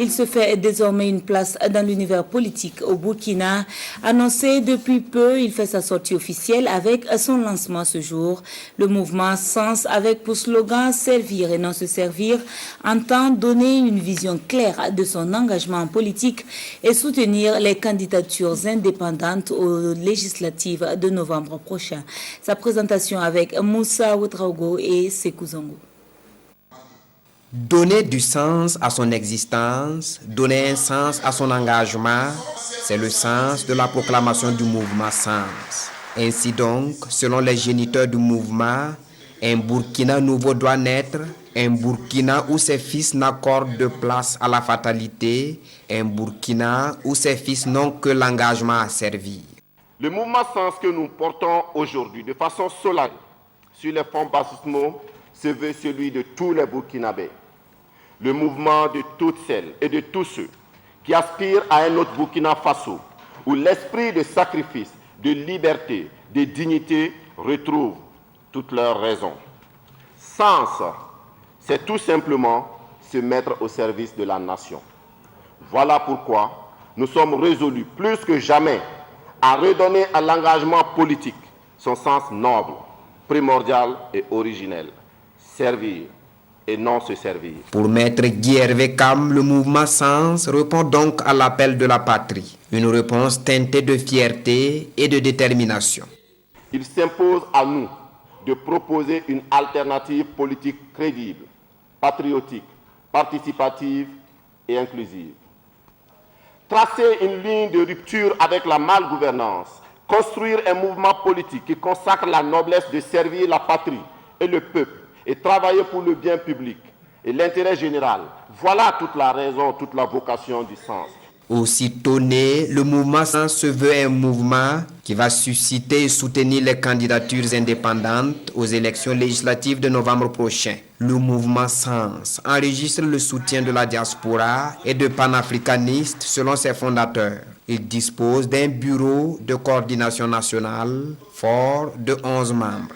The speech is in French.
Il se fait désormais une place dans l'univers politique au Burkina. Annoncé depuis peu, il fait sa sortie officielle avec son lancement ce jour. Le mouvement Sens, avec pour slogan « Servir et non se servir », entend donner une vision claire de son engagement politique et soutenir les candidatures indépendantes aux législatives de novembre prochain. Sa présentation avec Moussa Ouedraogo et Sekou Zongo. Donner du sens à son existence, donner un sens à son engagement, c'est le sens de la proclamation du mouvement Sens. Ainsi donc, selon les géniteurs du mouvement, un Burkina nouveau doit naître, un Burkina où ses fils n'accordent de place à la fatalité, un Burkina où ses fils n'ont que l'engagement à servir. Le mouvement Sens que nous portons aujourd'hui de façon solennelle sur les fonds baptismaux se veut celui de tous les Burkinabés. Le mouvement de toutes celles et de tous ceux qui aspirent à un autre Burkina Faso, où l'esprit de sacrifice, de liberté, de dignité retrouve toutes leurs raisons. Sens, c'est tout simplement se mettre au service de la nation. Voilà pourquoi nous sommes résolus plus que jamais à redonner à l'engagement politique son sens noble, primordial et originel. Servir et non se servir. Pour Maître Guy Hervé Cam, le mouvement Sens répond donc à l'appel de la patrie. Une réponse teintée de fierté et de détermination. Il s'impose à nous de proposer une alternative politique crédible, patriotique, participative et inclusive. Tracer une ligne de rupture avec la malgouvernance, construire un mouvement politique qui consacre la noblesse de servir la patrie et le peuple et travailler pour le bien public et l'intérêt général. Voilà toute la raison, toute la vocation du Sens. Aussitôt né, le mouvement Sens se veut un mouvement qui va susciter et soutenir les candidatures indépendantes aux élections législatives de novembre prochain. Le mouvement Sens enregistre le soutien de la diaspora et de panafricanistes selon ses fondateurs. Il dispose d'un bureau de coordination nationale fort de 11 membres.